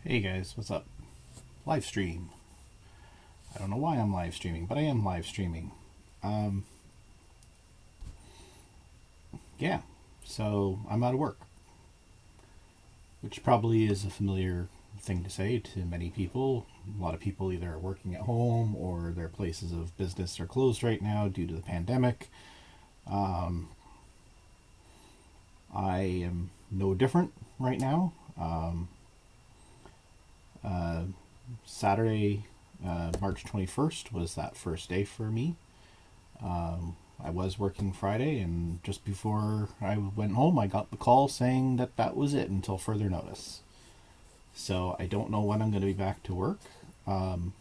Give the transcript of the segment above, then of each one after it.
Hey guys, what's up? Live stream. I don't know why I'm live streaming, but I am live streaming. Um, yeah, so I'm out of work, which probably is a familiar thing to say to many people. A lot of people either are working at home or their places of business are closed right now due to the pandemic. Um, I am no different right now. Uh, Saturday, March 21st, was that first day for me. I was working Friday, and just before I went home, I got the call saying that that was it until further notice. So I don't know when I'm going to be back to work. Um,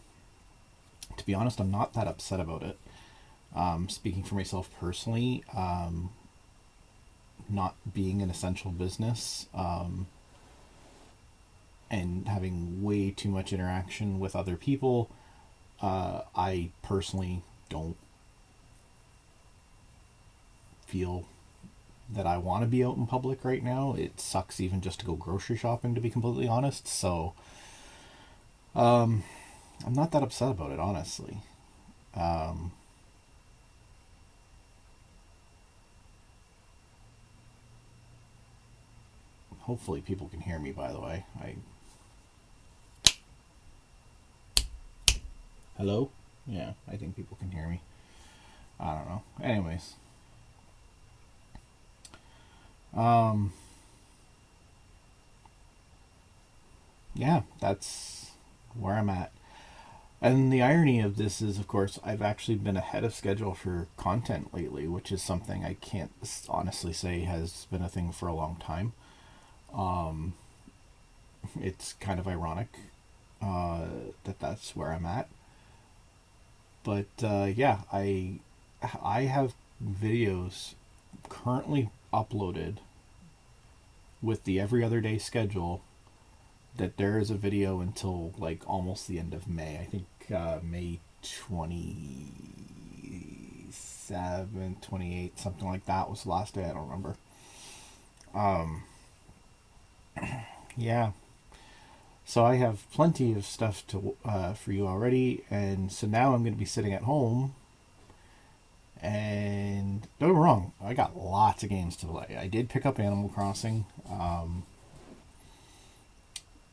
to be honest, I'm not that upset about it. Speaking for myself personally, not being an essential business and having way too much interaction with other people, I personally don't feel that I want to be out in public right now. It sucks even just to go grocery shopping, to be completely honest. So I'm not that upset about it, honestly. Um, Hopefully, people can hear me. By the way, hello. Yeah, I think people can hear me. I don't know. Anyways, um, yeah, that's where I'm at. And the irony of this is, of course, I've actually been ahead of schedule for content lately, which is something I can't honestly say has been a thing for a long time. Um, it's kind of ironic uh, that that's where I'm at. But yeah, I have videos currently uploaded with the every other day schedule that there is a video until like almost the end of May. I think May 27th, 28th, something like that was the last day. I don't remember. Um, yeah. So I have plenty of stuff to for you already, and so now I'm going to be sitting at home. And don't get me wrong, I got lots of games to play. I did pick up Animal Crossing,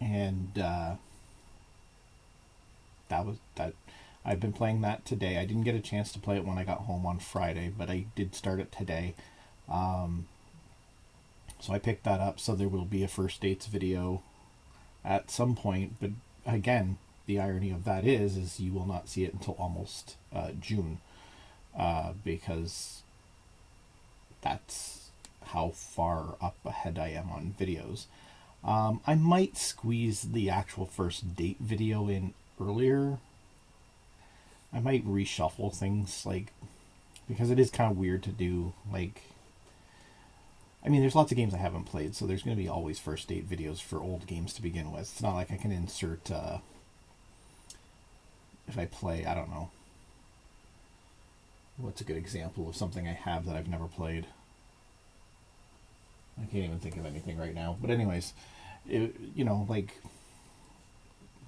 and that was that. I've been playing that today. I didn't get a chance to play it when I got home on Friday, but I did start it today. Um, so I picked that up. So there will be a first dates video at some point. But again, the irony of that is you will not see it until almost June, because that's how far up ahead I am on videos. I might squeeze the actual first date video in earlier. I might reshuffle things, like, because it is kind of weird to do, like, I mean, there's lots of games I haven't played, so there's going to be always first date videos for old games to begin with. It's not like I can insert, if I play, I don't know, what's a good example of something I have that I've never played? I can't even think of anything right now. But anyways, like,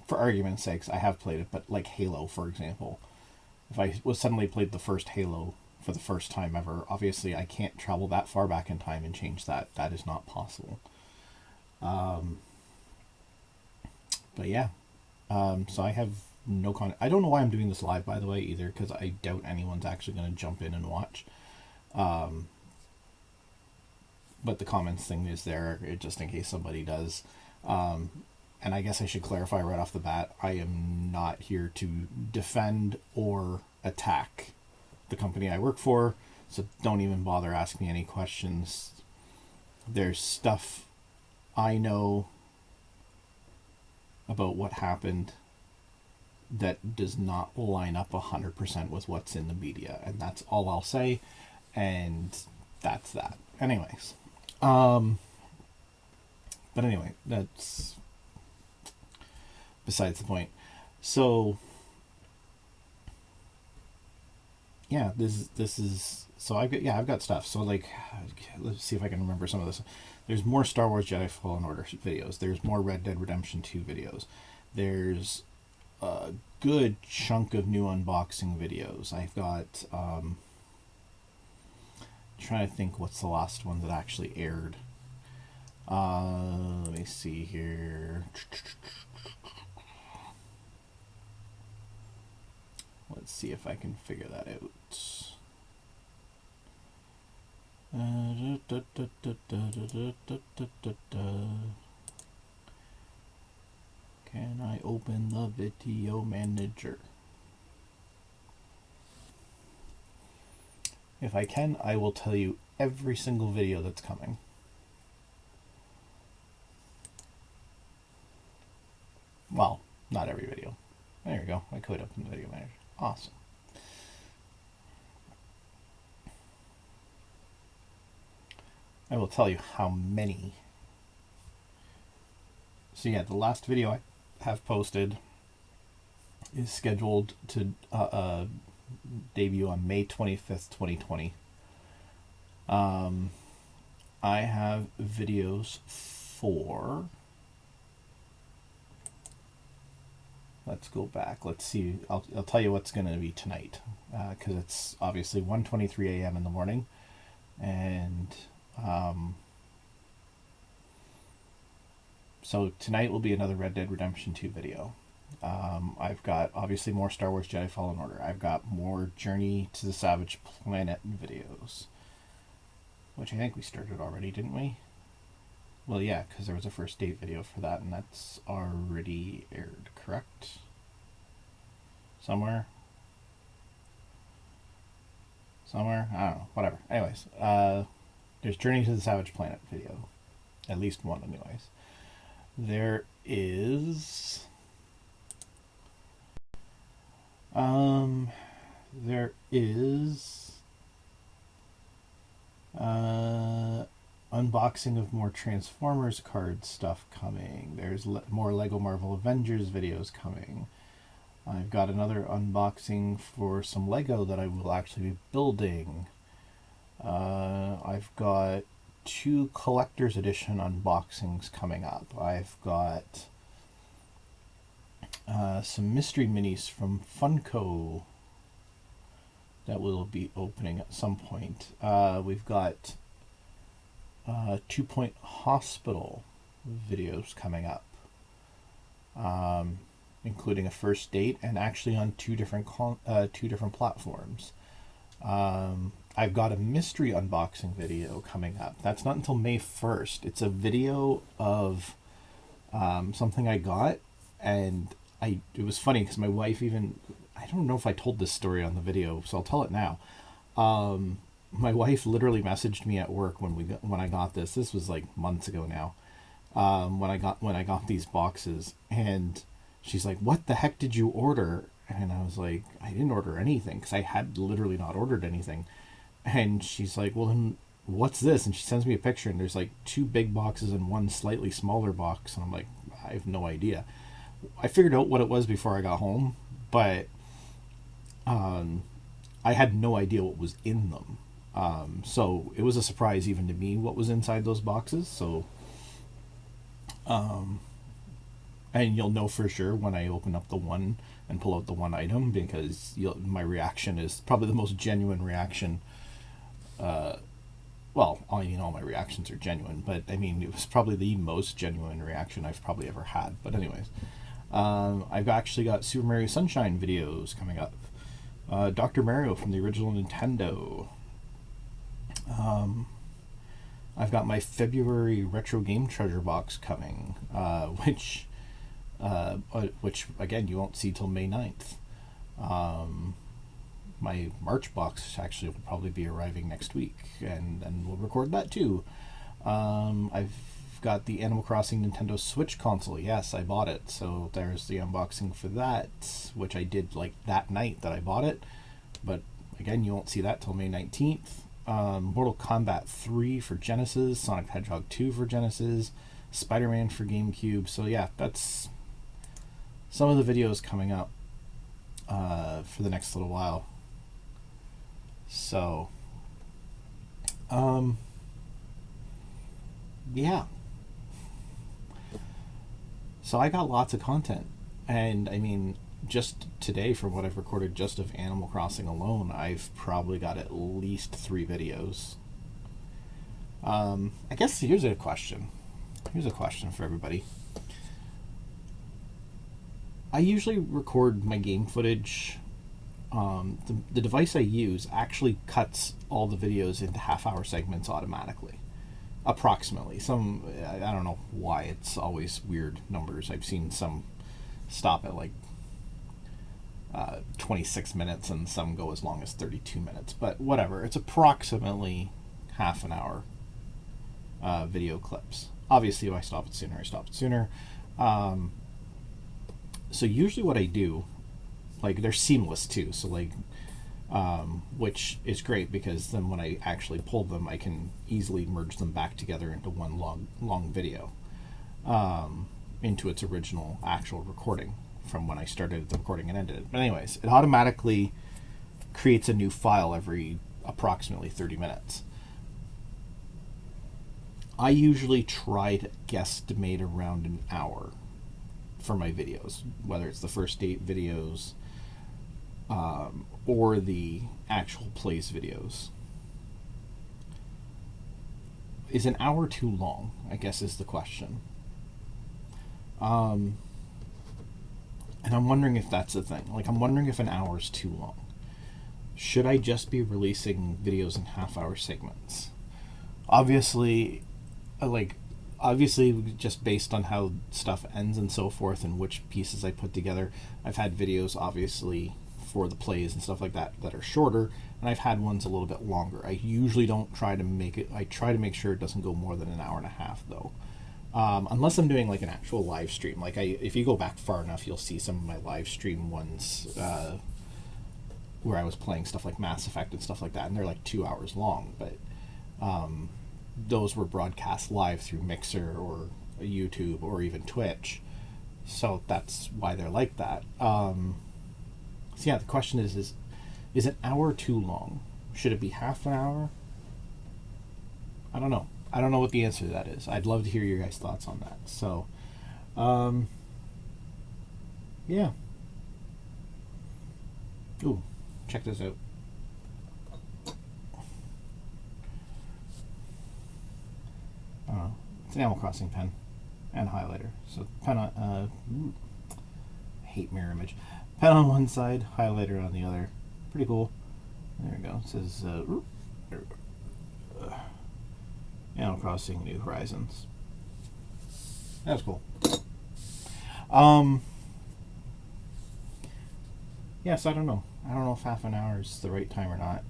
for argument's sakes, I have played it, but like Halo, for example, if I was suddenly played the first Halo for the first time ever, obviously I can't travel that far back in time and change that. That is not possible. Um, but yeah, so I have no con. I don't know why I'm doing this live, by the way, either, because I doubt anyone's actually going to jump in and watch. Um, but the comments thing is there just in case somebody does. Um, and I guess I should clarify right off the bat, I am not here to defend or attack the company I work for, so don't even bother asking me any questions. There's stuff I know about what happened that does not line up 100% with what's in the media, and that's all I'll say, and that's that. Anyways, um, but anyway, that's besides the point. So yeah, this is so I've got stuff. So like, let's see if I can remember some of this. there's more Star Wars Jedi Fallen Order videos. There's more Red Dead Redemption 2 videos. There's a good chunk of new unboxing videos. I've got trying to think what's the last one that actually aired. Let me see here. Let's see if I can figure that out. Can I open the video manager? If I can, I will tell you every single video that's coming. Well, not every video. There you go. I could open the video manager. Awesome. I will tell you how many. So yeah, the last video I have posted is scheduled to debut on May 25th, 2020. I have videos for... Let's go back. Let's see. I'll tell you what's going to be tonight, because it's obviously 1:23 a.m. in the morning, and so tonight will be another Red Dead Redemption 2 video. I've got obviously more Star Wars Jedi Fallen Order. I've got more Journey to the Savage Planet videos, which I think we started already, didn't we? Well, yeah, because there was a first date video for that, and that's already aired, correct? Somewhere? I don't know, whatever. Anyways, there's Journey to the Savage Planet video. At least one, anyways. There is... unboxing of more Transformers card stuff coming. There's more Lego Marvel Avengers videos coming. I've got another unboxing for some Lego that I will actually be building. I've got 2 collector's edition unboxings coming up. I've got some mystery minis from Funko that will be opening at some point. We've got 2 Point Hospital videos coming up, including a first date, and actually on two different platforms. I've got a mystery unboxing video coming up. That's not until May 1st. It's a video of something I got, and it was funny because my wife I don't know if I told this story on the video, so I'll tell it now. My wife literally messaged me at work when I got this. This was like months ago now. When I got these boxes, and she's like, "What the heck did you order?" And I was like, "I didn't order anything," because I had literally not ordered anything. And she's like, "Well, then what's this?" And she sends me a picture, and there's like 2 big boxes and 1 slightly smaller box, and I'm like, I have no idea. I figured out what it was before I got home, but I had no idea what was in them. So it was a surprise even to me what was inside those boxes. So, and you'll know for sure when I open up the one and pull out the one item, because my reaction is probably the most genuine reaction. Well, all my reactions are genuine, but I mean, it was probably the most genuine reaction I've probably ever had. But anyways, I've actually got Super Mario Sunshine videos coming up. Dr. Mario from the original Nintendo. I've got my February Retro Game Treasure box coming, which again you won't see till May 9th. My March box actually will probably be arriving next week, and we'll record that too. I've got the Animal Crossing Nintendo Switch console. Yes, I bought it, so there's the unboxing for that, which I did like that night that I bought it, but again you won't see that till May 19th. Mortal Kombat 3 for Genesis, Sonic the Hedgehog 2 for Genesis, Spider-Man for GameCube. So yeah, that's some of the videos coming up for the next little while. So yeah. So I got lots of content. And I mean, just today, from what I've recorded just of Animal Crossing alone, I've probably got at least 3 videos. I guess here's a question. Here's a question for everybody. I usually record my game footage. The device I use actually cuts all the videos into half-hour segments automatically, approximately. Some, I don't know why it's always weird numbers. I've seen some stop at like 26 minutes and some go as long as 32 minutes, but whatever. It's approximately half an hour video clips. Obviously, if I stop it sooner, I stop it sooner. So usually what I do, like, they're seamless too, so like, which is great because then when I actually pull them, I can easily merge them back together into one long video, into its original actual recording from when I started the recording and ended it. But anyways, it automatically creates a new file every approximately 30 minutes. I usually try to guesstimate around an hour for my videos, whether it's the first date videos or the actual plays videos. Is an hour too long, I guess, is the question. And I'm wondering if that's the thing. Like, I'm wondering if an hour is too long. Should I just be releasing videos in half-hour segments? Obviously, just based on how stuff ends and so forth and which pieces I put together, I've had videos obviously for the plays and stuff like that that are shorter, and I've had ones a little bit longer. I usually don't try to make it, I try to make sure it doesn't go more than an hour and a half though. Unless I'm doing like an actual live stream. Like, if you go back far enough, you'll see some of my live stream ones where I was playing stuff like Mass Effect and stuff like that, and they're like 2 hours long, but those were broadcast live through Mixer or YouTube or even Twitch, so that's why they're like that. So yeah, the question is an hour too long? Should it be half an hour? I don't know. I don't know what the answer to that is. I'd love to hear your guys' thoughts on that. So, yeah. Ooh, check this out. It's an Animal Crossing pen and highlighter. So pen on, I hate mirror image. Pen on one side, highlighter on the other. Pretty cool. There we go. It says Animal Crossing New Horizons. That was cool. Yes, I don't know. I don't know if half an hour is the right time or not.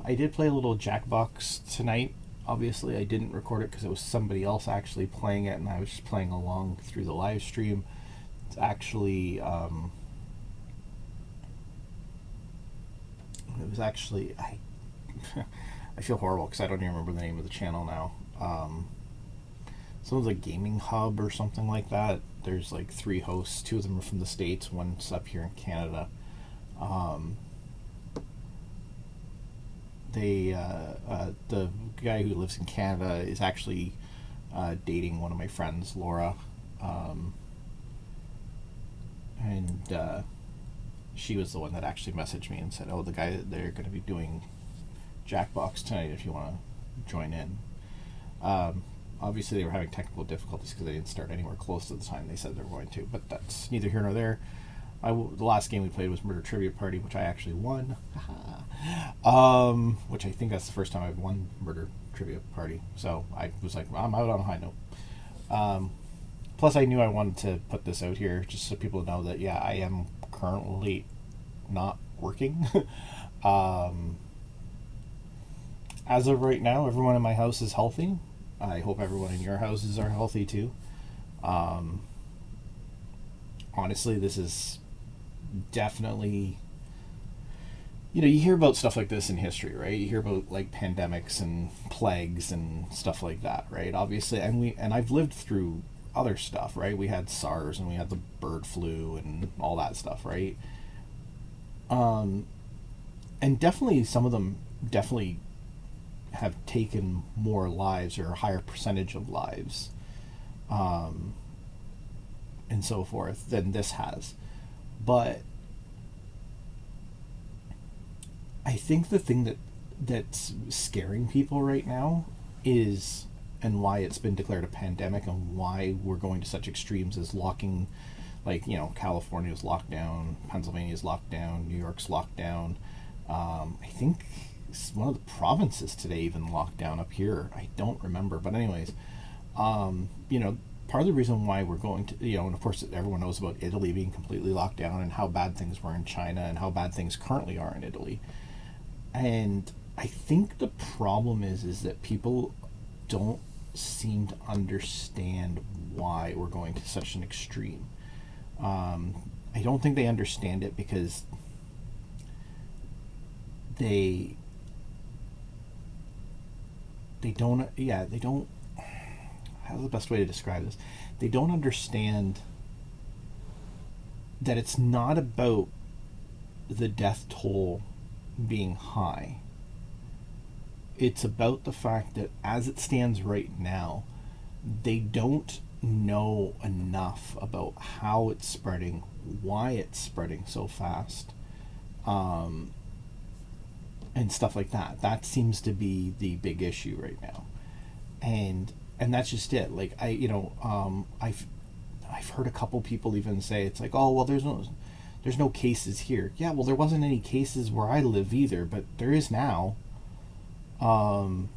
I did play a little Jackbox tonight. Obviously, I didn't record it because it was somebody else actually playing it, and I was just playing along through the live stream. It's actually, it was actually, I feel horrible because I don't even remember the name of the channel now. Someone's like Gaming Hub or something like that. There's like 3 hosts. 2 of them are from the States. One's up here in Canada. The guy who lives in Canada is actually dating one of my friends, Laura, and she was the one that actually messaged me and said, "Oh, the guy that they're going to be doing Jackbox tonight. If you want to join in." Obviously, they were having technical difficulties because they didn't start anywhere close to the time they said they were going to. But that's neither here nor there. The last game we played was Murder Trivia Party, which I actually won. Which I think that's the first time I've won Murder Trivia Party. So I was like, I'm out on a high note. Plus, I knew I wanted to put this out here just so people know that, yeah, I am currently not working. As of right now, everyone in my house is healthy. I hope everyone in your houses are healthy too. Honestly, this is definitely, you hear about stuff like this in history, right? You hear about like pandemics and plagues and stuff like that, right? Obviously, and I've lived through other stuff, right? We had SARS and we had the bird flu and all that stuff, right? And definitely some of them definitely have taken more lives or a higher percentage of lives, um, and so forth than this has. But I think the thing that's scaring people right now is, and why it's been declared a pandemic and why we're going to such extremes is locking, like, California's locked down, Pennsylvania's locked down, New York's locked down. I think one of the provinces today even locked down up here. I don't remember, but anyways, part of the reason why we're going to, and of course everyone knows about Italy being completely locked down and how bad things were in China and how bad things currently are in Italy. And I think the problem is that people don't seem to understand why we're going to such an extreme. I don't think they understand it because they they don't, how's the best way to describe this? They don't understand that it's not about the death toll being high. It's about the fact that as it stands right now, they don't know enough about how it's spreading, why it's spreading so fast, um, and stuff like that. That seems to be the big issue right now, and that's just it. Like I've heard a couple people even say it's like, oh well, there's no cases here. Yeah, well, there wasn't any cases where I live either, but there is now. Um,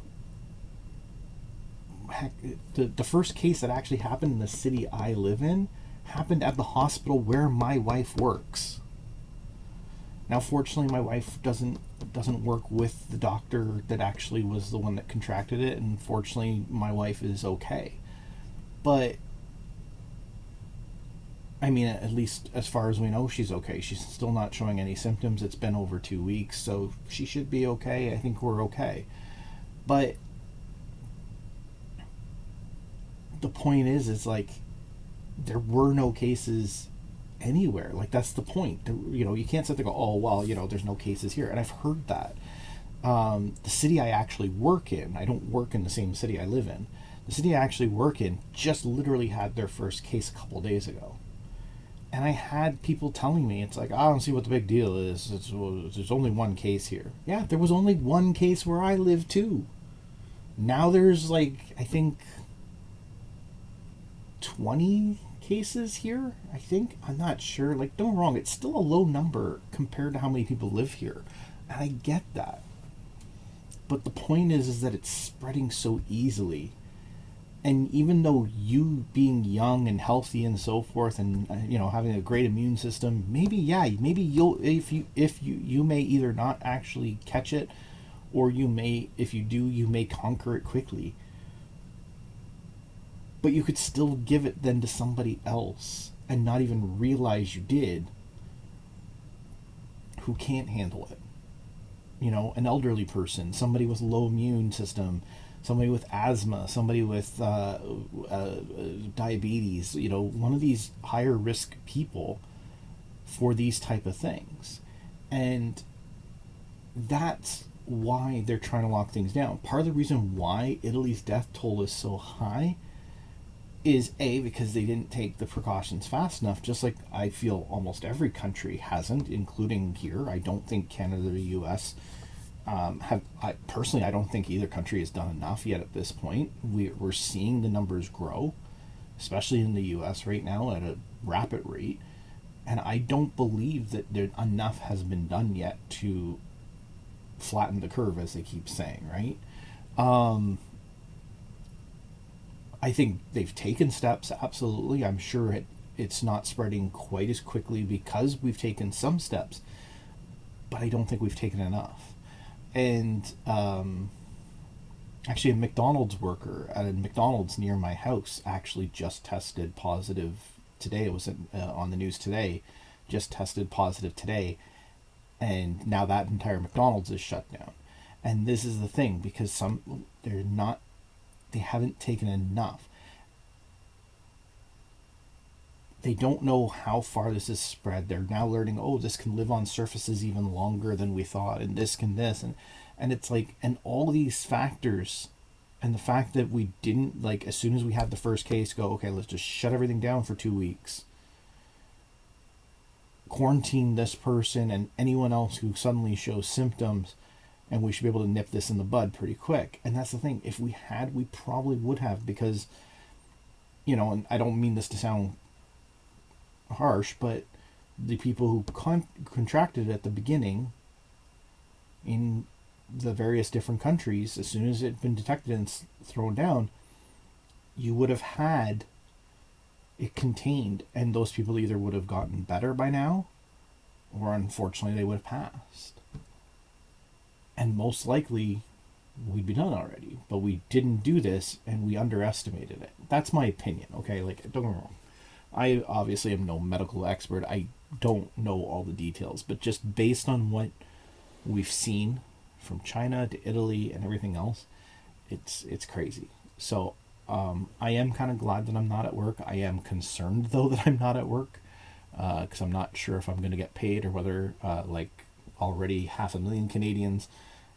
Heck, the first case that actually happened in the city I live in happened at the hospital where my wife works. Now, fortunately, my wife doesn't work with the doctor that actually was the one that contracted it, and fortunately, my wife is okay. But I mean, at least as far as we know, she's okay. She's still not showing any symptoms. It's been over 2 weeks, so she should be okay. I think we're okay. But the point is like there were no cases anywhere. Like that's the point. You can't sit there and go, oh well, there's no cases here. And I've heard that. The city I actually work in, I don't work in the same city I live in. The city I actually work in just literally had their first case a couple of days ago. And I had people telling me, it's like, I don't see what the big deal is. There's only one case here. Yeah, there was only one case where I live too. Now there's like, I think 20 cases here, I think. I'm not sure. Like, don't get me wrong, it's still a low number compared to how many people live here. And I get that. But the point is that it's spreading so easily. And even though you being young and healthy and so forth, and having a great immune system, maybe you'll, if you may either not actually catch it, or you may, if you do, you may conquer it quickly. But you could still give it then to somebody else and not even realize you did, who can't handle it. An elderly person, somebody with low immune system, somebody with asthma, somebody with diabetes, one of these higher risk people for these type of things. And that's why they're trying to lock things down. Part of the reason why Italy's death toll is so high is because they didn't take the precautions fast enough, just like I feel almost every country hasn't, including here. I don't think Canada or the US I don't think either country has done enough yet at this point. We're seeing the numbers grow, especially in the US right now at a rapid rate, and I don't believe that enough has been done yet to flatten the curve, as they keep saying, right? I think they've taken steps, absolutely. I'm sure it's not spreading quite as quickly because we've taken some steps, but I don't think we've taken enough. And actually, a McDonald's worker at a McDonald's near my house actually just tested positive today. It was on the news today, just tested positive today, and now that entire McDonald's is shut down. And this is the thing, because they haven't taken enough. They don't know how far this is spread. They're now learning, oh, this can live on surfaces even longer than we thought, and this can this. And it's like, and all these factors, and the fact that we didn't, like, as soon as we had the first case, go, okay, let's just shut everything down for 2 weeks, quarantine this person and anyone else who suddenly shows symptoms, and we should be able to nip this in the bud pretty quick. And that's the thing. If we had, we probably would have, because, and I don't mean this to sound harsh, but the people who contracted it at the beginning in the various different countries, as soon as it had been detected and thrown down, you would have had it contained, and those people either would have gotten better by now, or unfortunately they would have passed. And most likely we'd be done already. But we didn't do this, and we underestimated it. That's my opinion, okay? Like, don't get me wrong. I obviously am no medical expert. I don't know all the details, but just based on what we've seen from China to Italy and everything else, it's crazy. So I am kind of glad that I'm not at work. I am concerned, though, that I'm not at work, because I'm not sure if I'm going to get paid, or whether, like already 500,000 Canadians,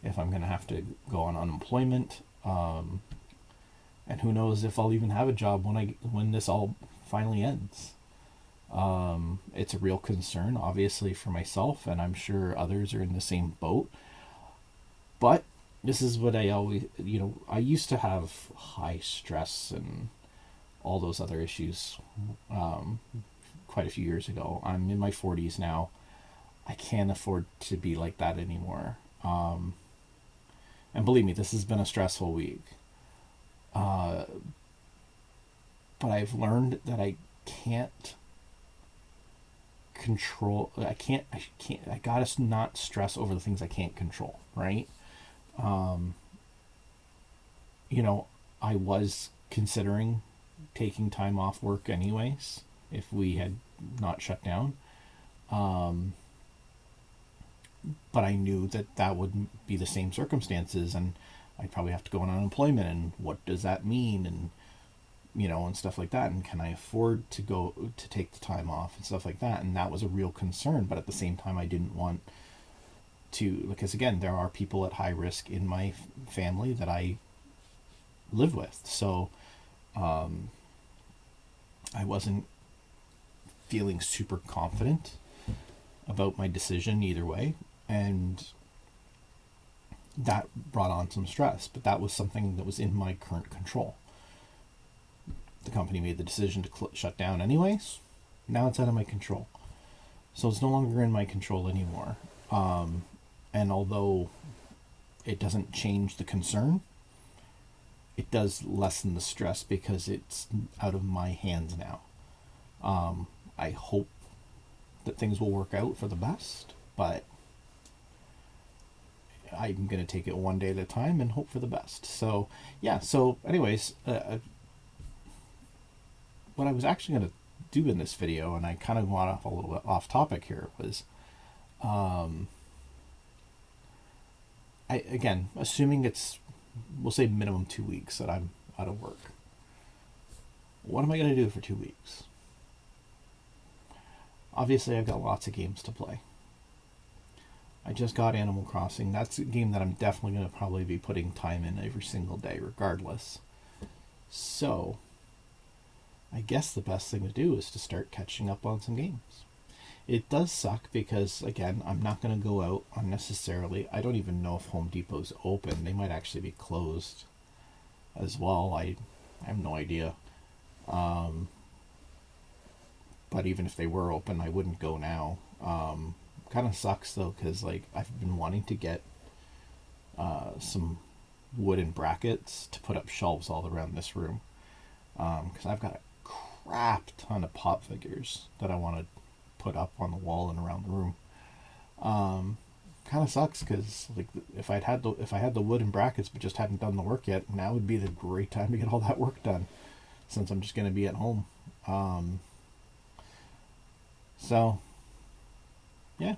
if I'm going to have to go on unemployment. And who knows if I'll even have a job when this all finally ends. It's a real concern, obviously, for myself, and I'm sure others are in the same boat. But this is what I always, I used to have high stress and all those other issues quite a few years ago. I'm in my 40s now. I can't afford to be like that anymore. And believe me, this has been a stressful week. But I've learned that I can't control. I gotta not stress over the things I can't control, right? I was considering taking time off work anyways if we had not shut down. But I knew that would be the same circumstances, and I'd probably have to go on unemployment, and what does that mean, and and stuff like that, and can I afford to take the time off and stuff like that. And that was a real concern, but at the same time I didn't want to, because again, there are people at high risk in my family that I live with, so I wasn't feeling super confident about my decision either way, and that brought on some stress. But that was something that was in my current control. The company made the decision to shut down anyways. Now it's out of my control, so it's no longer in my control anymore. And although it doesn't change the concern, it does lessen the stress because it's out of my hands now. I hope that things will work out for the best, but I'm going to take it one day at a time and hope for the best. So, yeah, so anyways, what I was actually going to do in this video, and I kind of went off a little bit off topic here, was, again, assuming it's, we'll say minimum 2 weeks that I'm out of work. What am I going to do for 2 weeks? Obviously, I've got lots of games to play. I just got Animal Crossing. That's a game that I'm definitely going to probably be putting time in every single day, regardless. So, I guess the best thing to do is to start catching up on some games. It does suck because, again, I'm not going to go out unnecessarily. I don't even know if Home Depot's open. They might actually be closed as well. I have no idea. But even if they were open, I wouldn't go now. Kind of sucks though, because I've been wanting to get some wooden brackets to put up shelves all around this room, because I've got a crap ton of pop figures that I want to put up on the wall and around the room. Kind of sucks because if I had the wooden brackets but just hadn't done the work yet, now would be the great time to get all that work done, since I'm just going to be at home. So yeah,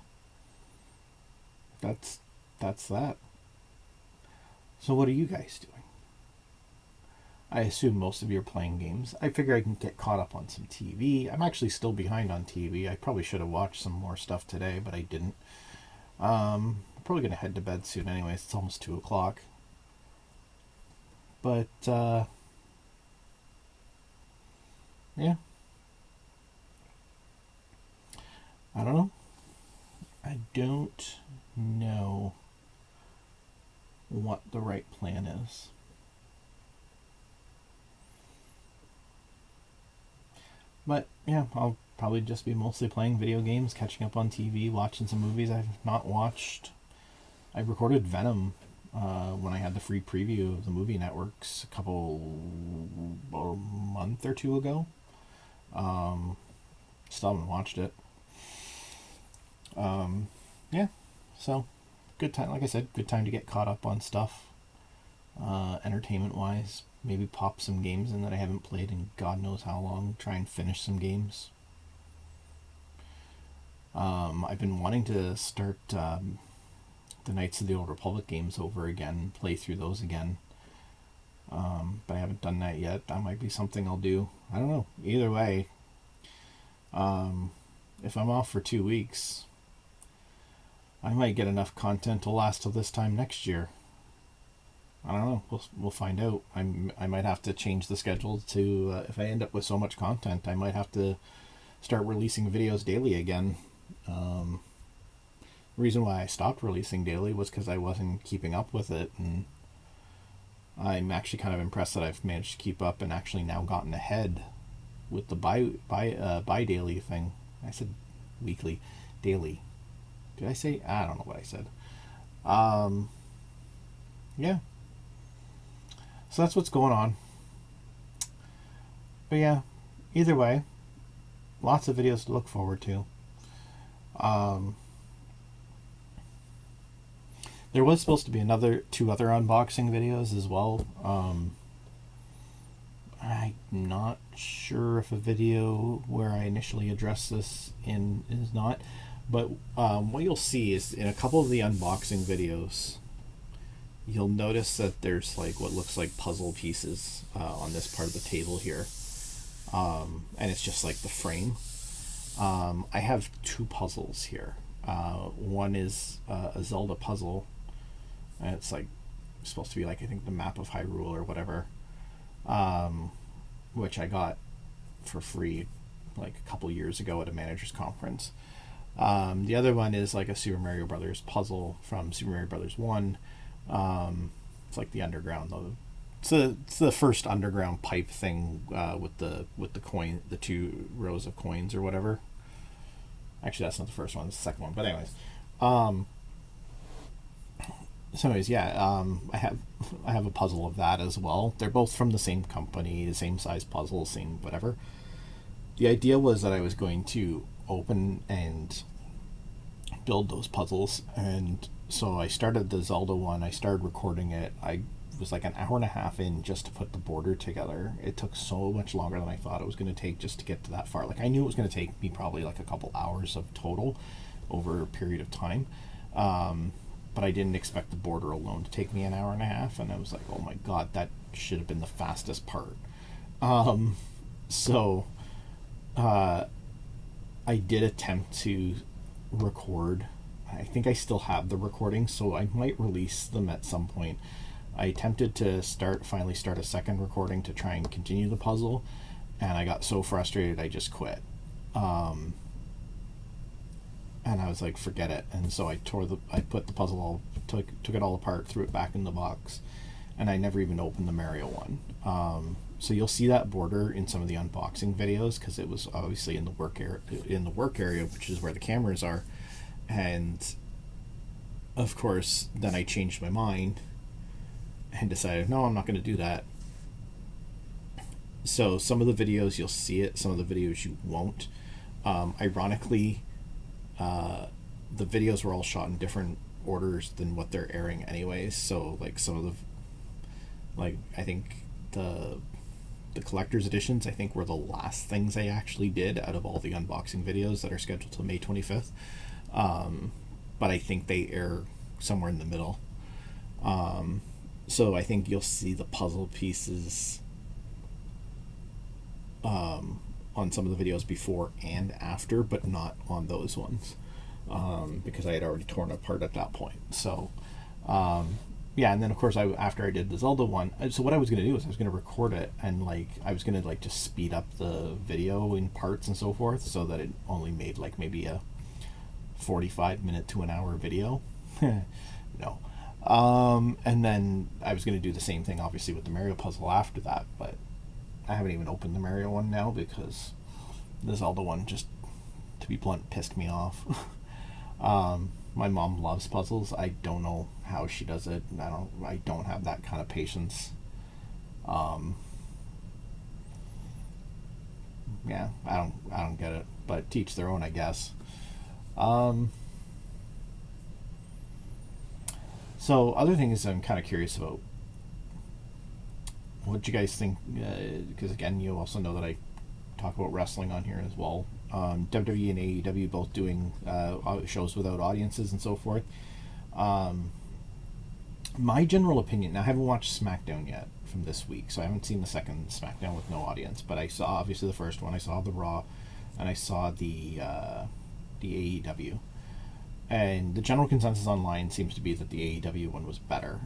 that's that. So what are you guys doing? I assume most of you are playing games. I figure I can get caught up on some TV. I'm actually still behind on TV. I probably should have watched some more stuff today, but I didn't. I'm probably gonna head to bed soon anyways. It's almost 2 o'clock. But yeah, I don't know. I don't know what the right plan is. But yeah, I'll probably just be mostly playing video games, catching up on TV, watching some movies I've not watched. I recorded Venom when I had the free preview of the movie networks a month or two ago. Still haven't watched it. Yeah, so good time. Like I said, good time to get caught up on stuff, entertainment wise. Maybe pop some games in that I haven't played in God knows how long. Try and finish some games. I've been wanting to start the Knights of the Old Republic games over again, play through those again. But I haven't done that yet. That might be something I'll do. I don't know. Either way, if I'm off for 2 weeks, I might get enough content to last till this time next year. I don't know. We'll find out. I might have to change the schedule to if I end up with so much content, I might have to start releasing videos daily again. The reason why I stopped releasing daily was because I wasn't keeping up with it, and I'm actually kind of impressed that I've managed to keep up and actually now gotten ahead with the buy daily thing. I said weekly, daily. Did I say? I don't know what I said. Yeah. So that's what's going on. But yeah, either way, lots of videos to look forward to. There was supposed to be two other unboxing videos as well. I'm not sure if a video where I initially addressed this in is not, but what you'll see is in a couple of the unboxing videos, you'll notice that there's like what looks like puzzle pieces on this part of the table here, and it's just like the frame. I have two puzzles here. One is a Zelda puzzle, and it's like supposed to be like I think the map of Hyrule or whatever, which I got for free like a couple years ago at a manager's conference. The other one is like a Super Mario Brothers puzzle from Super Mario Brothers 1. It's like the underground though. It's the first underground pipe thing with the coin, the two rows of coins or whatever. Actually, that's not the first one. It's the second one. But anyways, I have a puzzle of that as well. They're both from the same company, the same size puzzle, same whatever. The idea was that I was going to open and build those puzzles, and so I started the Zelda one. I started recording it. I was like an hour and a half in just to put the border together. It took so much longer than I thought it was going to take just to get to that far. Like I knew it was going to take me probably like a couple hours of total over a period of time, but I didn't expect the border alone to take me an hour and a half, and I was like, oh my god, that should have been the fastest part. So I did attempt to record. I think I still have the recordings, so I might release them at some point. I attempted to finally start a second recording to try and continue the puzzle, and I got so frustrated I just quit. And I was like, forget it. And so I put the puzzle took it all apart, threw it back in the box, and I never even opened the Mario one. So you'll see that border in some of the unboxing videos because it was obviously in the work area, which is where the cameras are. And of course, then I changed my mind and decided, no, I'm not going to do that. So some of the videos you'll see it, some of the videos you won't. Ironically, the videos were all shot in different orders than what they're airing anyways. So like some of I think the collector's editions I think were the last things I actually did out of all the unboxing videos that are scheduled till May 25th. But I think they air somewhere in the middle. So I think you'll see the puzzle pieces on some of the videos before and after, but not on those ones. because I had already torn it apart at that point. So, yeah, and then of course after I did the Zelda one, so what I was gonna do is I was gonna record it and like I was gonna like just speed up the video in parts and so forth so that it only made like maybe a 45-minute to an hour video. No. And then I was gonna do the same thing obviously with the Mario puzzle after that, but I haven't even opened the Mario one now because the Zelda one just, to be blunt, pissed me off. My mom loves puzzles. I don't know how she does it. I don't have that kind of patience. Yeah, I don't get it. But teach their own, I guess. Um, so other things I'm kind of curious about. What do you guys think? Because again, you also know that I talk about wrestling on here as well. WWE and AEW both doing shows without audiences and so forth. Um, my general opinion, now I haven't watched SmackDown yet from this week, so I haven't seen the second SmackDown with no audience, but I saw obviously the first one, I saw the Raw, and I saw the AEW. And the general consensus online seems to be that the AEW one was better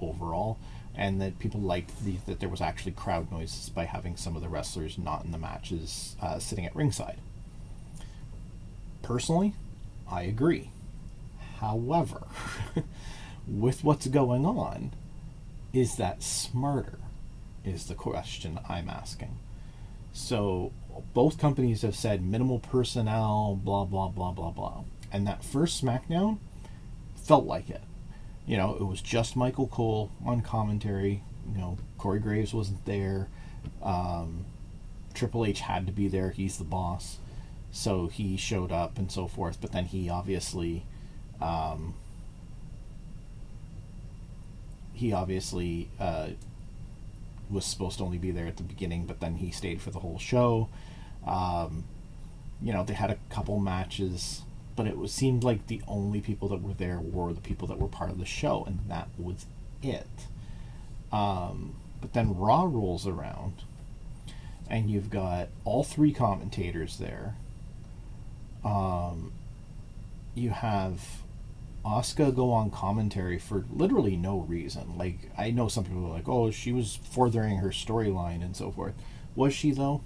overall, and that people liked that there was actually crowd noises by having some of the wrestlers not in the matches sitting at ringside. Personally, I agree. However, with what's going on, is that smarter? Is the question I'm asking. So both companies have said minimal personnel, blah blah blah blah blah, and that first SmackDown felt like it. You know, it was just Michael Cole on commentary. You know, Corey Graves wasn't there. Um, Triple H had to be there. He's the boss, so he showed up and so forth. But then um, he obviously was supposed to only be there at the beginning, but then he stayed for the whole show. Um, you know, they had a couple matches, but seemed like the only people that were there were the people that were part of the show, and that was it. But then Raw rolls around, and you've got all three commentators there. You have Asuka go on commentary for literally no reason. Like, I know some people are like, oh, she was furthering her storyline and so forth. Was she, though?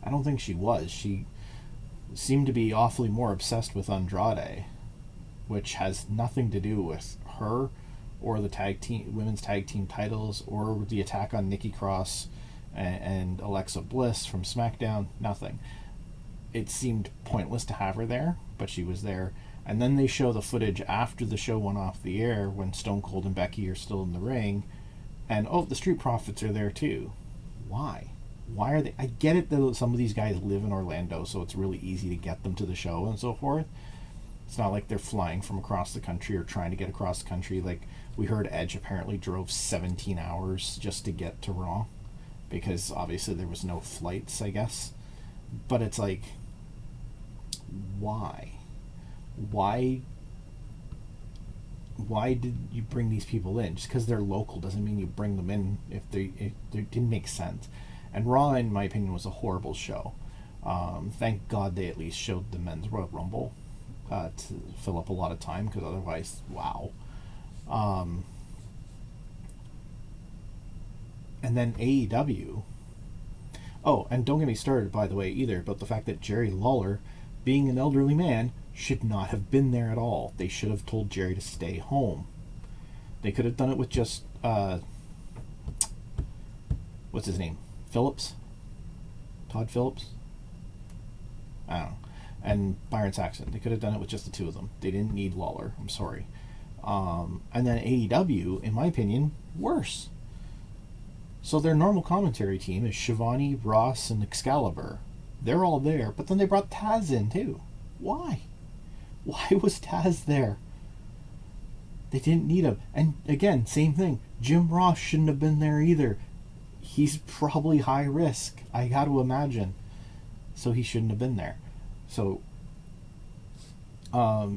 I don't think she was. She seemed to be awfully more obsessed with Andrade, which has nothing to do with her or the women's tag team titles or the attack on Nikki Cross and Alexa Bliss from SmackDown. Nothing. It seemed pointless to have her there, but she was there. And then they show the footage after the show went off the air when Stone Cold and Becky are still in the ring, and oh, the Street Profits are there too. Why? Why are they? I get it that some of these guys live in Orlando, so it's really easy to get them to the show and so forth. It's not like they're flying from across the country or trying to get across the country. Like, we heard Edge apparently drove 17 hours just to get to Raw, because obviously there was no flights, I guess. But it's like, why? Why did you bring these people in? Just because they're local doesn't mean you bring them in if they didn't make sense. And Raw, in my opinion, was a horrible show. Thank God they at least showed the men's Royal Rumble to fill up a lot of time, because otherwise, wow. And then AEW. Oh, and don't get me started, by the way, either, about the fact that Jerry Lawler, being an elderly man, should not have been there at all. They should have told Jerry to stay home. They could have done it with just what's his name? Phillips? Todd Phillips? I don't know. And Byron Saxton. They could have done it with just the two of them. They didn't need Lawler. I'm sorry. And then AEW, in my opinion, worse. So their normal commentary team is Shivani, Ross, and Excalibur. They're all there, but then they brought Taz in too. Why? Why was Taz there? They didn't need him. And again, same thing. Jim Ross shouldn't have been there either. He's probably high risk, I got to imagine. So he shouldn't have been there. So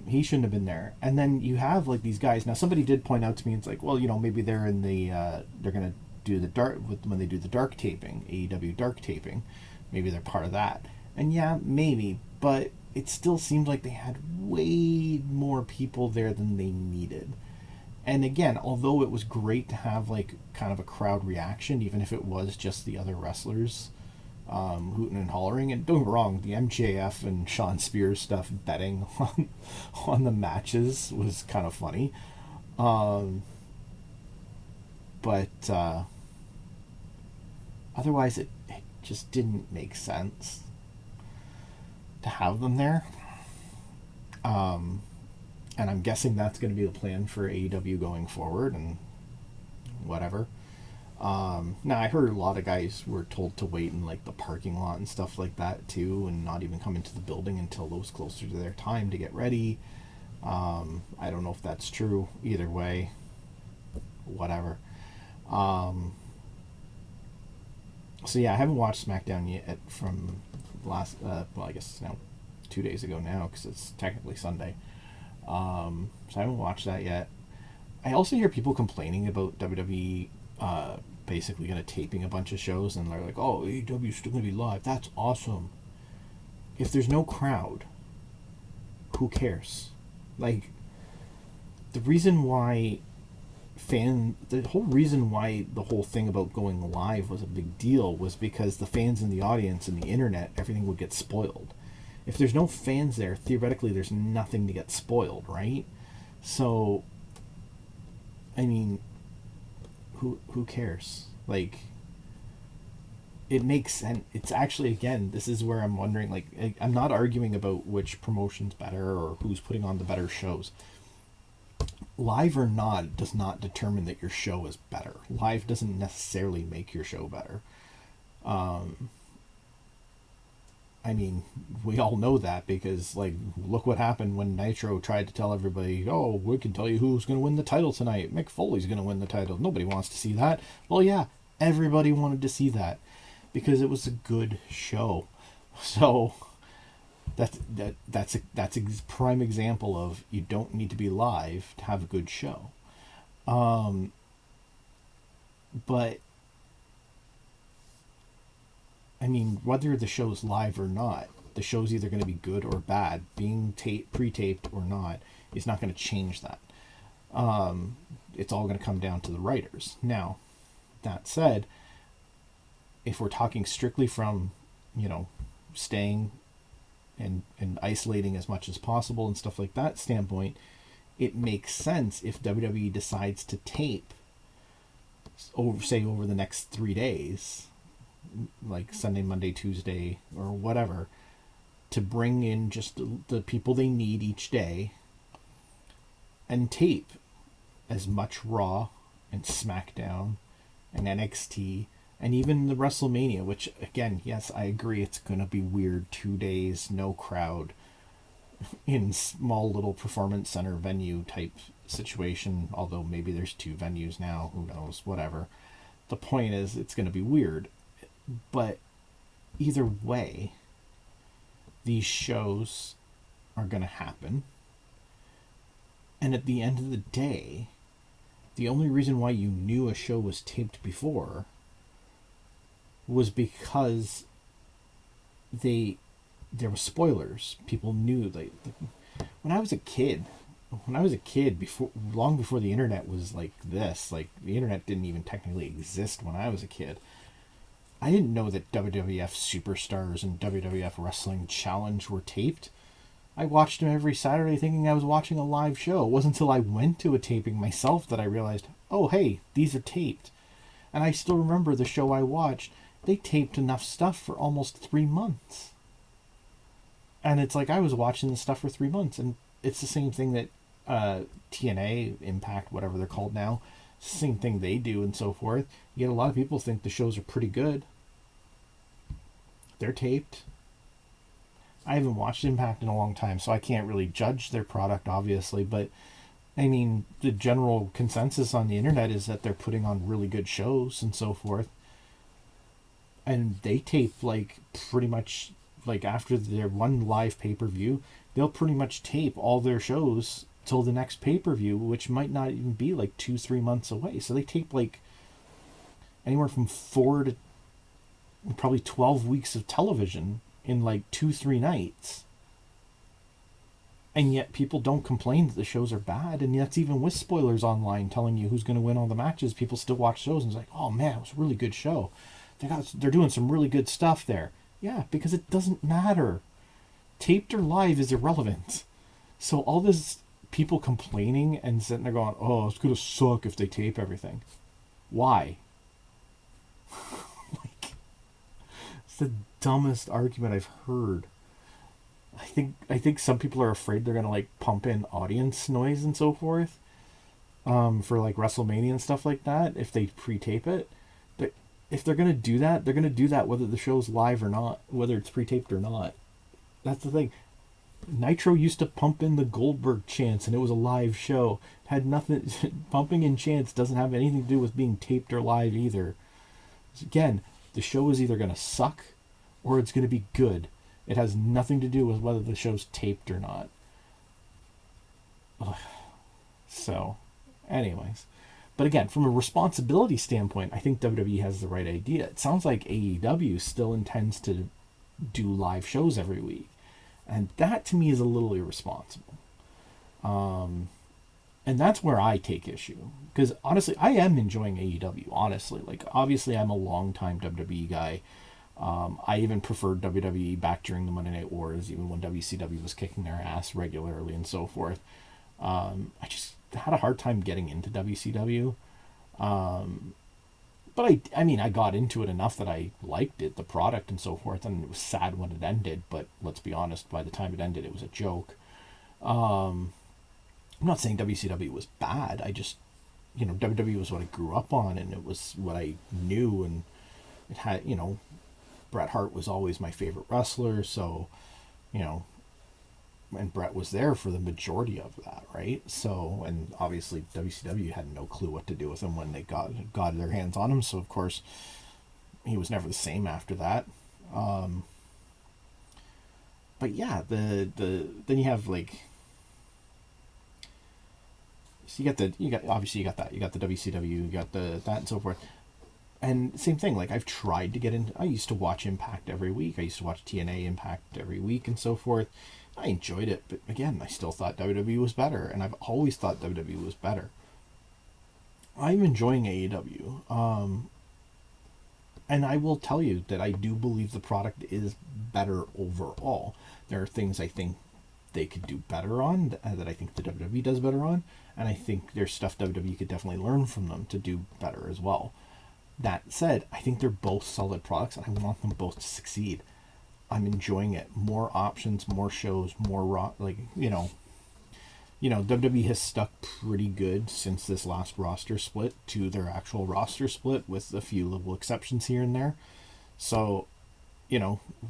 he shouldn't have been there. And then you have like these guys. Now somebody did point out to me, it's like, well, you know, maybe they're in the they're gonna do the dark when they do the dark taping, AEW dark taping. Maybe they're part of that. And yeah, maybe, but it still seemed like they had way more people there than they needed. And again, although it was great to have like kind of a crowd reaction, even if it was just the other wrestlers hooting and hollering. And don't get me wrong, the MJF and Sean Spears stuff betting on the matches was kind of funny. Um, but otherwise, it just didn't make sense to have them there. Um, and I'm guessing that's going to be the plan for AEW going forward and whatever. Now I heard a lot of guys were told to wait in like the parking lot and stuff like that too, and not even come into the building until it was closer to their time to get ready. I don't know if that's true. Either way, whatever. Um, so yeah, I haven't watched SmackDown yet from last. Well, I guess it's now 2 days ago now because it's technically Sunday. So I haven't watched that yet. I also hear people complaining about WWE basically going to taping a bunch of shows, and they're like, "Oh, AEW is still going to be live. That's awesome." If there's no crowd, who cares? Like the reason why the whole reason why the whole thing about going live was a big deal was because the fans in the audience and the internet, everything would get spoiled. If there's no fans there, theoretically, there's nothing to get spoiled, right? So, I mean, who cares? Like, it makes sense. It's actually, again, this is where I'm wondering, like, I'm not arguing about which promotion's better or who's putting on the better shows. Live or not does not determine that your show is better. Live doesn't necessarily make your show better. Um, I mean, we all know that because, like, look what happened when Nitro tried to tell everybody, oh, we can tell you who's going to win the title tonight. Mick Foley's going to win the title. Nobody wants to see that. Well, yeah, everybody wanted to see that because it was a good show. So that's a prime example of you don't need to be live to have a good show. Um, but I mean, whether the show's live or not, the show's either going to be good or bad. Being pre-taped or not is not going to change that. It's all going to come down to the writers. Now, that said, if we're talking strictly from, staying and isolating as much as possible and stuff like that standpoint, it makes sense if WWE decides to tape over the next 3 days, like Sunday, Monday, Tuesday, or whatever, to bring in just the people they need each day and tape as much Raw and SmackDown and NXT and even the WrestleMania, which, again, yes, I agree, it's going to be weird. 2 days, no crowd, in small little performance center venue type situation, although maybe there's 2 venues now, who knows, whatever. The point is, it's going to be weird. But either way, these shows are going to happen. And at the end of the day, the only reason why you knew a show was taped before was because there were spoilers. People knew. When I was a kid, long before the internet was like this, like the internet didn't even technically exist when I was a kid. I didn't know that WWF Superstars and WWF Wrestling Challenge were taped. I watched them every Saturday thinking I was watching a live show. It wasn't until I went to a taping myself that I realized, oh, hey, these are taped. And I still remember the show I watched. They taped enough stuff for almost 3 months. And it's like I was watching this stuff for 3 months. And it's the same thing that TNA, Impact, whatever they're called now, same thing they do and so forth. Yet a lot of people think the shows are pretty good. They're taped. I haven't watched Impact in a long time, so I can't really judge their product, obviously. But, I mean, the general consensus on the internet is that they're putting on really good shows and so forth. And they tape, like, pretty much, like, after their one live pay-per-view, they'll pretty much tape all their shows till the next pay-per-view, which might not even be like 2-3 months away. So they tape like anywhere from 4 to probably 12 weeks of television in like 2-3 nights. And yet people don't complain that the shows are bad, and that's even with spoilers online telling you who's going to win all the matches. People still watch shows and it's like, oh man, it was a really good show. They're doing some really good stuff there. Yeah, because it doesn't matter. Taped or live is irrelevant. So all this people complaining and sitting there going, oh, it's gonna suck if they tape everything. Why? Like, it's the dumbest argument I've heard. I think some people are afraid they're gonna like pump in audience noise and so forth, for like WrestleMania and stuff like that if they pre-tape it. But if they're gonna do that, they're gonna do that whether the show's live or not, whether it's pre-taped or not. That's the thing. Nitro used to pump in the Goldberg chants, and it was a live show. Had nothing. Pumping in chants doesn't have anything to do with being taped or live either. Again, the show is either gonna suck or it's gonna be good. It has nothing to do with whether the show's taped or not. Ugh. So, anyways. But again, from a responsibility standpoint, I think WWE has the right idea. It sounds like AEW still intends to do live shows every week. And that to me is a little irresponsible. And that's where I take issue. Because honestly, I am enjoying AEW, honestly. Like, obviously, I'm a longtime WWE guy. I even preferred WWE back during the Monday Night Wars, even when WCW was kicking their ass regularly and so forth. I just had a hard time getting into WCW. But I mean, I got into it enough that I liked it, the product and so forth, and it was sad when it ended, but let's be honest, by the time it ended, it was a joke. I'm not saying WCW was bad, I just, WWE was what I grew up on, and it was what I knew, and it had, Bret Hart was always my favorite wrestler, so, and Bret was there for the majority of that, right? So, and obviously WCW had no clue what to do with him when they got their hands on him. So of course, he was never the same after that. But yeah, the then you have like, so you got the WCW, you got that and so forth. And same thing, like I've tried to get into, I used to watch Impact every week. I used to watch TNA Impact every week and so forth. I enjoyed it, but again, I still thought WWE was better, and I've always thought WWE was better. I'm enjoying AEW, and I will tell you that I do believe the product is better overall. There are things I think they could do better on, that I think the WWE does better on, and I think there's stuff WWE could definitely learn from them to do better as well. That said, I think they're both solid products, and I want them both to succeed. I'm enjoying it. More options, more shows, more WWE has stuck pretty good since this last roster split to their actual roster split, with a few little exceptions here and there. So,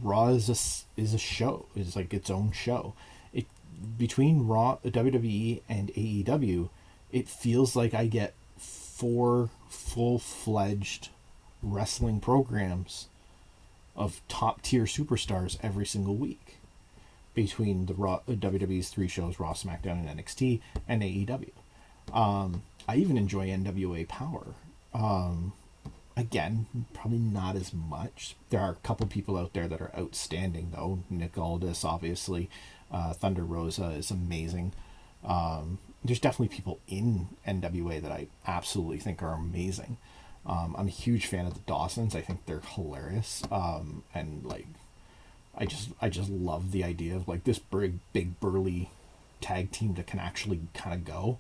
Raw is a show. It's like its own show. It between Raw, WWE, and AEW, it feels like I get 4 full-fledged wrestling programs of top tier superstars every single week between the WWE's 3 shows, Raw, SmackDown, and NXT, and AEW. I even enjoy NWA Power. Again, probably not as much. There are a couple people out there that are outstanding, though. Nick Aldis, obviously. Thunder Rosa is amazing. There's definitely people in NWA that I absolutely think are amazing. I'm a huge fan of the Dawsons. I think they're hilarious. And like, I just love the idea of like this big burly tag team that can actually kind of go.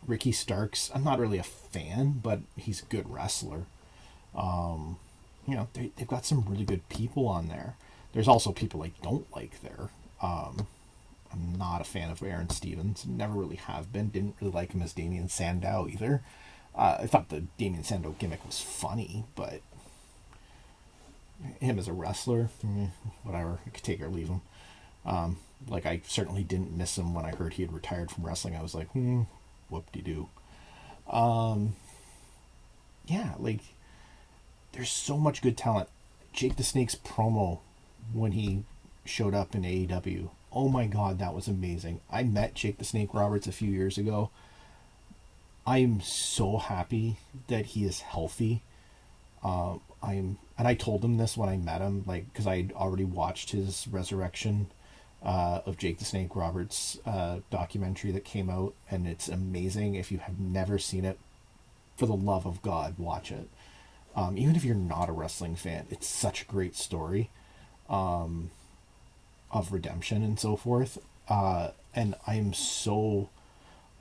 Ricky Starks, I'm not really a fan, but he's a good wrestler. They've got some really good people on there. There's also people I don't like there. I'm not a fan of Aaron Stevens. Never really have been. Didn't really like him as Damien Sandow either. I thought the Damien Sandow gimmick was funny, but him as a wrestler, whatever. I could take or leave him. Like, I certainly didn't miss him when I heard he had retired from wrestling. I was like, whoop-de-doo. Yeah, like, there's so much good talent. Jake the Snake's promo when he showed up in AEW. Oh my God, that was amazing. I met Jake the Snake Roberts a few years ago. I'm so happy that he is healthy. And I told him this when I met him, like, because I'd already watched his resurrection of Jake the Snake Roberts documentary that came out, and it's amazing. If you have never seen it, for the love of God, watch it. Even if you're not a wrestling fan, it's such a great story of redemption and so forth. And I'm so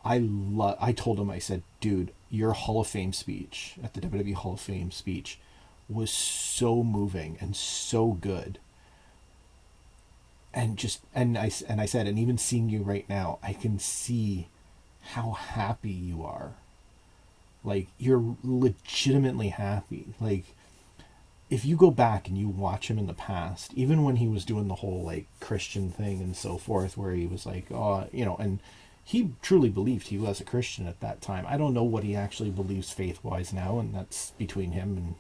I told him, I said, dude, your Hall of Fame speech at the WWE Hall of Fame speech was so moving and so good. And I said, and even seeing you right now, I can see how happy you are. Like, you're legitimately happy. Like, if you go back and you watch him in the past, even when he was doing the whole like Christian thing and so forth, where he was like, oh, and he truly believed he was a Christian at that time. I don't know what he actually believes faith wise now, and that's between him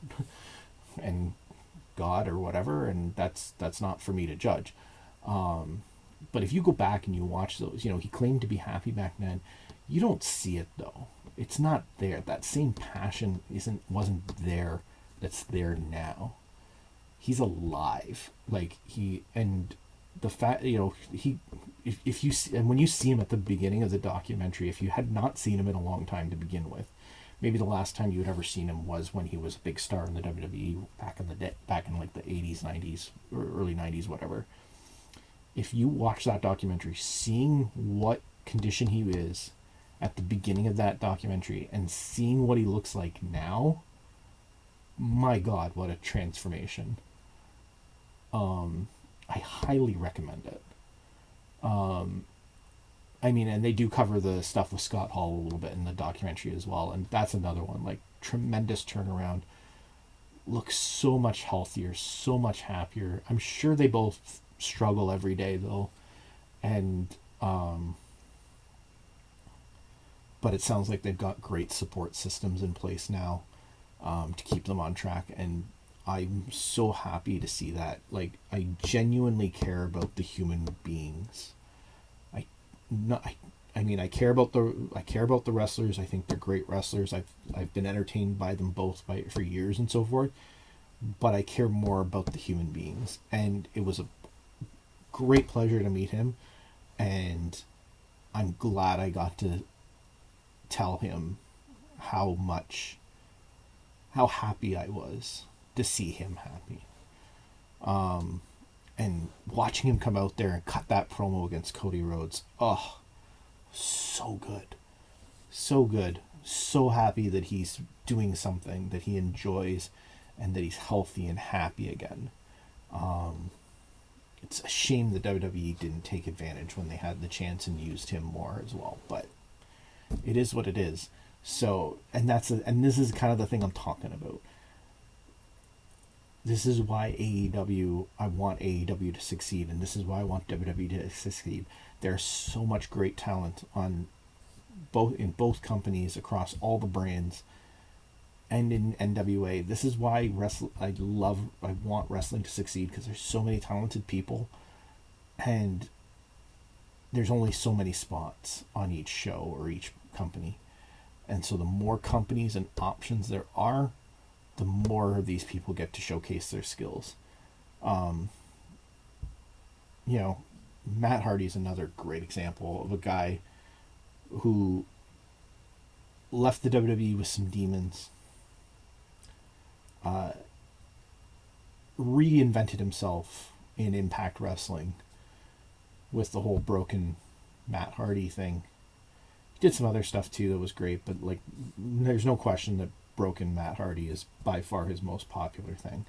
and God or whatever, and that's not for me to judge. But if you go back and you watch those, he claimed to be happy back then. You don't see it though. It's not there. That same passion wasn't there. That's there now. He's alive. Like the fact, if you see, and when you see him at the beginning of the documentary, if you had not seen him in a long time to begin with, maybe the last time you had ever seen him was when he was a big star in the WWE back in like the 80s, 90s, or early 90s, whatever. If you watch that documentary, seeing what condition he is at the beginning of that documentary and seeing what he looks like now, my God, what a transformation. I highly recommend it. And they do cover the stuff with Scott Hall a little bit in the documentary as well, and that's another one, like, tremendous turnaround. Looks so much healthier, so much happier. I'm sure they both struggle every day though, and but it sounds like they've got great support systems in place now to keep them on track, and I'm so happy to see that. Like, I genuinely care about the human beings. I care about the wrestlers. I think they're great wrestlers. I've been entertained by them both for years and so forth, but I care more about the human beings, and it was a great pleasure to meet him, and I'm glad I got to tell him how happy I was to see him happy. And watching him come out there and cut that promo against Cody Rhodes, oh, so good. So good. So happy that he's doing something that he enjoys and that he's healthy and happy again. It's a shame the WWE didn't take advantage when they had the chance and used him more as well, but it is what it is. So, and this is kind of the thing I'm talking about. This is why I want AEW to succeed, and this is why I want WWE to succeed. There's so much great talent in both companies across all the brands, and in NWA. This is why I want wrestling to succeed, because there's so many talented people, and there's only so many spots on each show or each company. And so the more companies and options there are, the more of these people get to showcase their skills. Matt Hardy is another great example of a guy who left the WWE with some demons, reinvented himself in Impact Wrestling with the whole broken Matt Hardy thing. He did some other stuff too that was great, but like, there's no question that broken Matt Hardy is by far his most popular thing.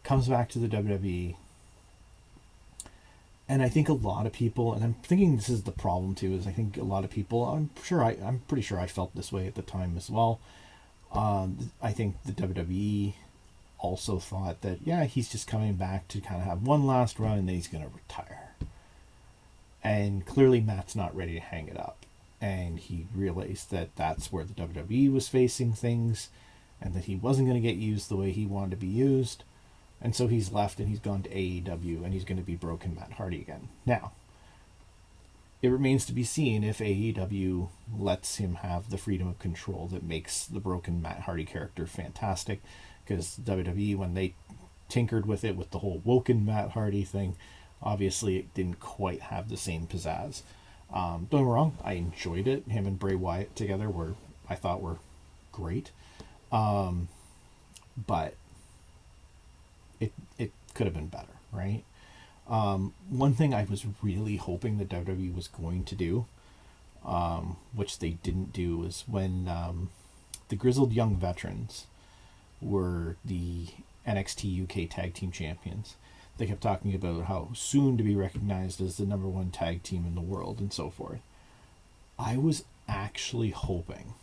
Comes back to the WWE, and I think a lot of people, and I'm thinking this is the problem too, is I think a lot of people, I'm pretty sure I felt this way at the time as well. I think the WWE also thought that, yeah, he's just coming back to kind of have one last run and then he's going to retire. And clearly Matt's not ready to hang it up. And he realized that that's where the WWE was facing things, and that he wasn't going to get used the way he wanted to be used. And so he's left and he's gone to AEW, and he's going to be broken Matt Hardy again. Now, it remains to be seen if AEW lets him have the freedom of control that makes the broken Matt Hardy character fantastic, because WWE, when they tinkered with it with the whole woken Matt Hardy thing, Obviously, it didn't quite have the same pizzazz. Don't get me wrong, I enjoyed it. Him and Bray Wyatt together I thought were great. But it could have been better, right? One thing I was really hoping that WWE was going to do, which they didn't do, was when the Grizzled Young Veterans were the NXT UK Tag Team Champions. They kept talking about how soon to be recognized as the number one tag team in the world and so forth. I was actually hoping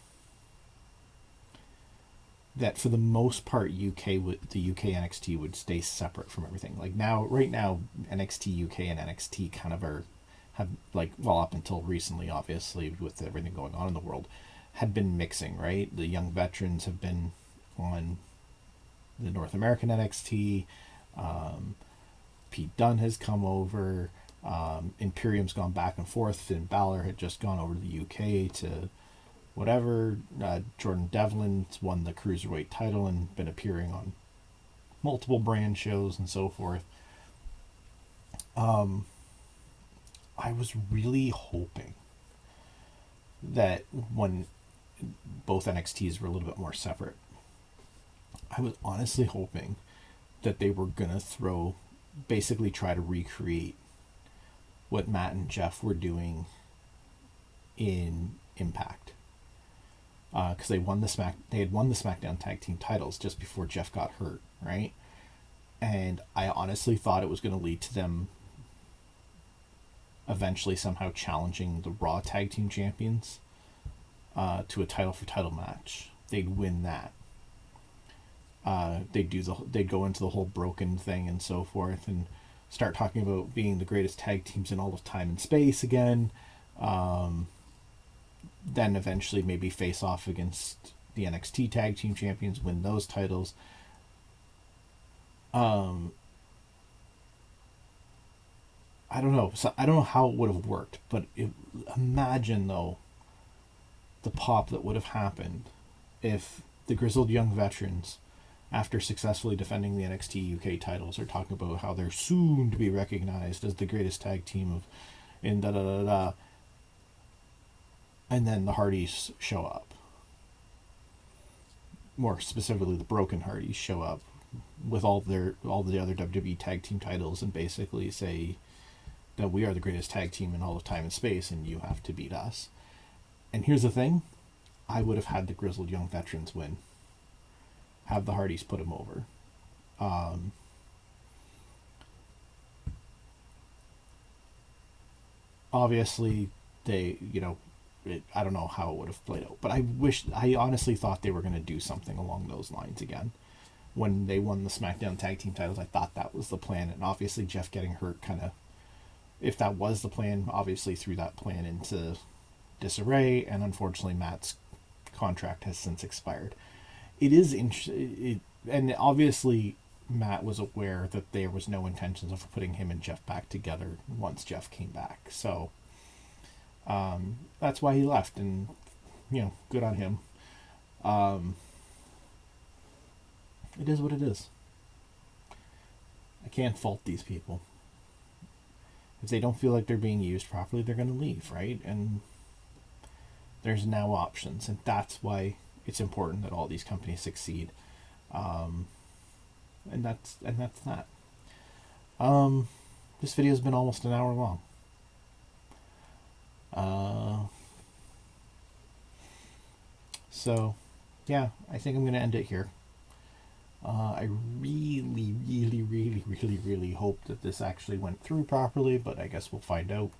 that for the most part the UK NXT would stay separate from everything. Like right now NXT UK and NXT kind of have like, well, up until recently, obviously with everything going on in the world, had been mixing, right? The Young Veterans have been on the North American NXT. Pete Dunne has come over. Imperium's gone back and forth. Finn Balor had just gone over to the UK to whatever. Jordan Devlin's won the Cruiserweight title and been appearing on multiple brand shows and so forth. I was really hoping that when both NXTs were a little bit more separate, I was honestly hoping that they were going to basically try to recreate what Matt and Jeff were doing in Impact. Because they had won the SmackDown Tag Team titles just before Jeff got hurt, right? And I honestly thought it was going to lead to them eventually somehow challenging the Raw Tag Team Champions to a title for title match. They'd win that. They'd go into the whole broken thing and so forth, and start talking about being the greatest tag teams in all of time and space again. Then eventually maybe face off against the NXT Tag Team Champions, win those titles. I don't know. So I don't know how it would have worked, but imagine though the pop that would have happened if the Grizzled Young Veterans, after successfully defending the NXT UK titles, are talking about how they're soon to be recognized as the greatest tag team in da da da da, and then the Hardys show up. More specifically, the Broken Hardys show up with all the other WWE tag team titles and basically say that we are the greatest tag team in all of time and space, and you have to beat us. And here's the thing, I would have had the Grizzled Young Veterans win. Have the Hardys put them over. Obviously, I don't know how it would have played out, but I honestly thought they were going to do something along those lines again. When they won the SmackDown Tag Team titles, I thought that was the plan, and obviously Jeff getting hurt kind of, if that was the plan, obviously threw that plan into disarray, and unfortunately Matt's contract has since expired. It is interesting, and obviously Matt was aware that there was no intentions of putting him and Jeff back together once Jeff came back. So that's why he left, and good on him. It is what it is. I can't fault these people. If they don't feel like they're being used properly, they're going to leave, right? And there's now options, and that's why it's important that all these companies succeed. And that's that. This video's been almost an hour long. So yeah, I think I'm going to end it here. I really, really, really, really, really hope that this actually went through properly, but I guess we'll find out.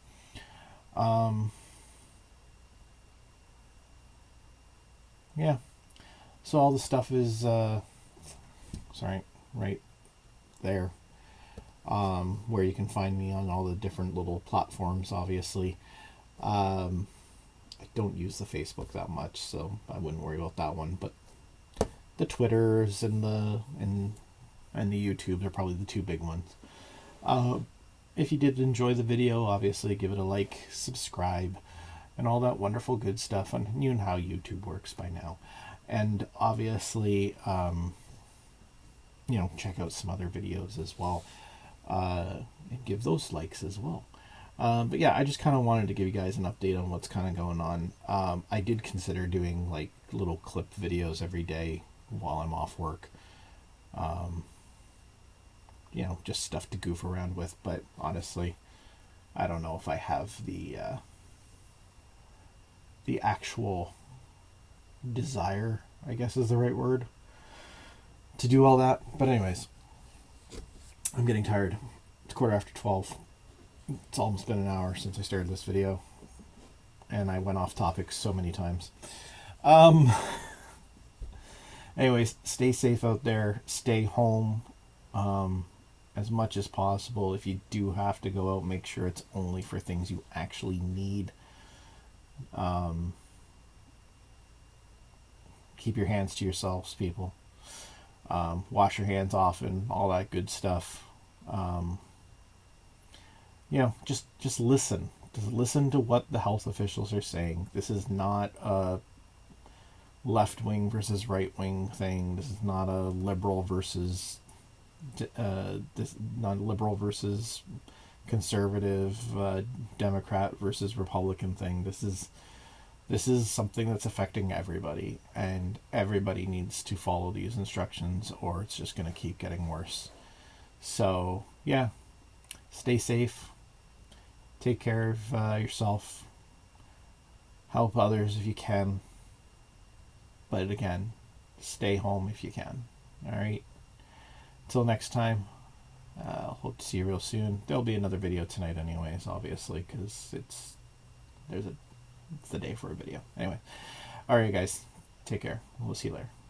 Yeah. So all the stuff is, right there. Where you can find me on all the different little platforms, obviously. I don't use the Facebook that much, so I wouldn't worry about that one, but the Twitters and the YouTubes are probably the two big ones. If you did enjoy the video, obviously give it a like, subscribe, and all that wonderful good stuff. And you know how YouTube works by now. And obviously, check out some other videos as well. and give those likes as well. But yeah, I just kind of wanted to give you guys an update on what's kind of going on. I did consider doing like little clip videos every day while I'm off work. Just stuff to goof around with. But honestly, I don't know if I have the actual desire, I guess is the right word, to do all that. But anyways, I'm getting tired. It's 12:15. It's almost been an hour since I started this video, and I went off topic so many times. Um, Anyways, stay safe out there. Stay home as much as possible. If you do have to go out, make sure it's only for things you actually need. Keep your hands to yourselves, people. Wash your hands often, all that good stuff. Just listen. Just listen to what the health officials are saying. This is not a left wing versus right wing thing. This is not a liberal versus not liberal versus conservative, Democrat versus Republican thing. This is something that's affecting everybody, and everybody needs to follow these instructions, or it's just going to keep getting worse. So yeah, stay safe. Take care of yourself. Help others if you can. But again, stay home if you can. All right. Until next time, hope to see you real soon. There'll be another video tonight, anyways, obviously, because it's the day for a video. Anyway, all right, guys. Take care. We'll see you later.